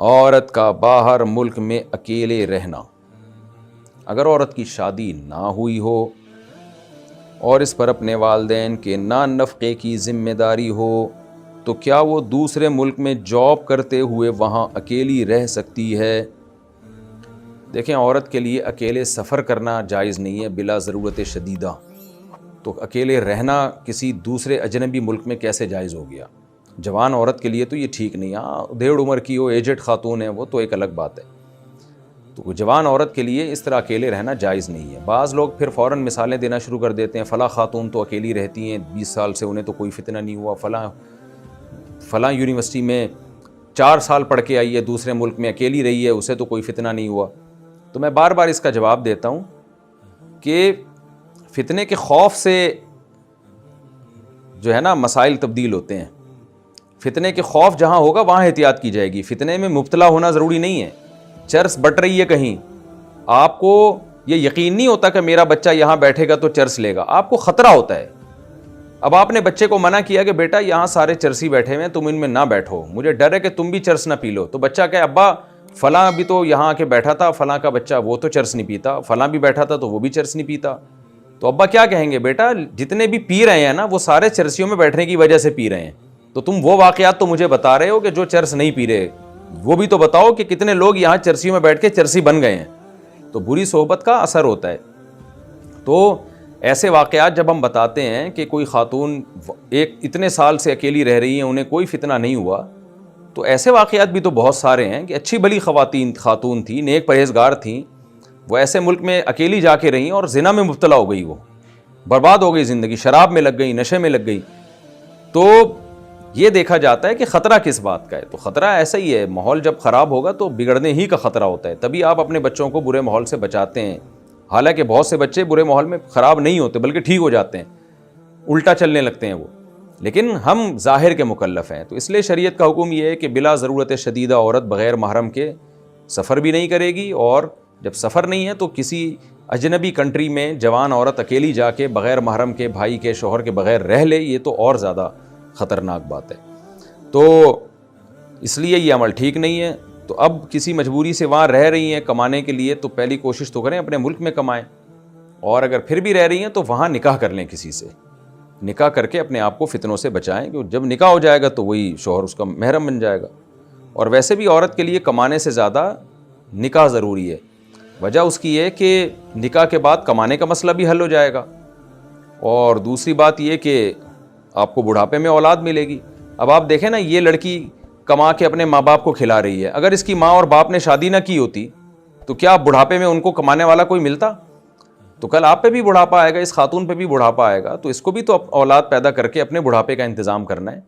عورت کا باہر ملک میں اکیلے رہنا. اگر عورت کی شادی نہ ہوئی ہو اور اس پر اپنے والدین کے نفقے کی ذمہ داری ہو تو کیا وہ دوسرے ملک میں جاب کرتے ہوئے وہاں اکیلی رہ سکتی ہے؟ دیکھیں، عورت کے لیے اکیلے سفر کرنا جائز نہیں ہے بلا ضرورت شدیدہ. تو اکیلے رہنا کسی دوسرے اجنبی ملک میں کیسے جائز ہو گیا؟ جوان عورت کے لیے تو یہ ٹھیک نہیں. ہاں، ڈیڑھ عمر کی ہو، ایجڈ خاتون ہے، وہ تو ایک الگ بات ہے. تو جوان عورت کے لیے اس طرح اکیلے رہنا جائز نہیں ہے. بعض لوگ پھر فوراً مثالیں دینا شروع کر دیتے ہیں، فلاں خاتون تو اکیلی رہتی ہیں 20 سال سے، انہیں تو کوئی فتنہ نہیں ہوا. فلاں یونیورسٹی میں 4 سال پڑھ کے آئی ہے دوسرے ملک میں، اکیلی رہی ہے، اسے تو کوئی فتنہ نہیں ہوا. تو میں بار بار اس کا جواب دیتا ہوں کہ فتنے کے خوف سے جو ہے نا مسائل تبدیل ہوتے ہیں. فتنے کے خوف جہاں ہوگا وہاں احتیاط کی جائے گی. فتنے میں مبتلا ہونا ضروری نہیں ہے. چرس بٹ رہی ہے کہیں، آپ کو یہ یقین نہیں ہوتا کہ میرا بچہ یہاں بیٹھے گا تو چرس لے گا، آپ کو خطرہ ہوتا ہے. اب آپ نے بچے کو منع کیا کہ بیٹا یہاں سارے چرسی بیٹھے ہوئے ہیں، تم ان میں نہ بیٹھو، مجھے ڈر ہے کہ تم بھی چرس نہ پی لو. تو بچہ کہے ابا فلاں بھی تو یہاں آ کے بیٹھا تھا، فلاں کا بچہ وہ تو چرس نہیں پیتا، فلاں بھی بیٹھا تھا تو وہ بھی چرس نہیں پیتا. تو ابا کیا کہیں گے؟ بیٹا جتنے بھی پی رہے ہیں نا وہ سارے چرسیوں میں بیٹھنے کی وجہ سے پی رہے ہیں. تو تم وہ واقعات تو مجھے بتا رہے ہو کہ جو چرس نہیں پی رہے، وہ بھی تو بتاؤ کہ کتنے لوگ یہاں چرسیوں میں بیٹھ کے چرسی بن گئے ہیں. تو بری صحبت کا اثر ہوتا ہے. تو ایسے واقعات جب ہم بتاتے ہیں کہ کوئی خاتون اتنے سال سے اکیلی رہ رہی ہیں، انہیں کوئی فتنہ نہیں ہوا، تو ایسے واقعات بھی تو بہت سارے ہیں کہ اچھی بلی خاتون تھی، نیک پرہیزگار تھیں، وہ ایسے ملک میں اکیلی جا کے رہیں اور زنا میں مبتلا ہو گئی، وہ برباد ہو گئی زندگی، شراب میں لگ گئی، نشے میں لگ گئی. تو یہ دیکھا جاتا ہے کہ خطرہ کس بات کا ہے. تو خطرہ ایسا ہی ہے، ماحول جب خراب ہوگا تو بگڑنے ہی کا خطرہ ہوتا ہے. تبھی آپ اپنے بچوں کو برے ماحول سے بچاتے ہیں. حالانکہ بہت سے بچے برے ماحول میں خراب نہیں ہوتے بلکہ ٹھیک ہو جاتے ہیں، الٹا چلنے لگتے ہیں وہ، لیکن ہم ظاہر کے مکلف ہیں. تو اس لیے شریعت کا حکم یہ ہے کہ بلا ضرورت شدیدہ عورت بغیر محرم کے سفر بھی نہیں کرے گی، اور جب سفر نہیں ہے تو کسی اجنبی کنٹری میں جوان عورت اکیلی جا کے بغیر محرم کے، بھائی کے، شوہر کے بغیر رہ لے، یہ تو اور زیادہ خطرناک بات ہے. تو اس لیے یہ عمل ٹھیک نہیں ہے. تو اب کسی مجبوری سے وہاں رہ رہی ہیں کمانے کے لیے تو پہلی کوشش تو کریں اپنے ملک میں کمائیں، اور اگر پھر بھی رہ رہی ہیں تو وہاں نکاح کر لیں، کسی سے نکاح کر کے اپنے آپ کو فتنوں سے بچائیں، کہ جب نکاح ہو جائے گا تو وہی شوہر اس کا محرم بن جائے گا. اور ویسے بھی عورت کے لیے کمانے سے زیادہ نکاح ضروری ہے. وجہ اس کی ہے کہ نکاح کے بعد کمانے کا مسئلہ بھی حل ہو جائے گا، اور دوسری بات یہ کہ آپ کو بڑھاپے میں اولاد ملے گی. اب آپ دیکھیں نا، یہ لڑکی کما کے اپنے ماں باپ کو کھلا رہی ہے، اگر اس کی ماں اور باپ نے شادی نہ کی ہوتی تو کیا بڑھاپے میں ان کو کمانے والا کوئی ملتا؟ تو کل آپ پہ بھی بڑھاپا آئے گا، اس خاتون پہ بھی بڑھاپا آئے گا. تو اس کو بھی تو اولاد پیدا کر کے اپنے بڑھاپے کا انتظام کرنا ہے.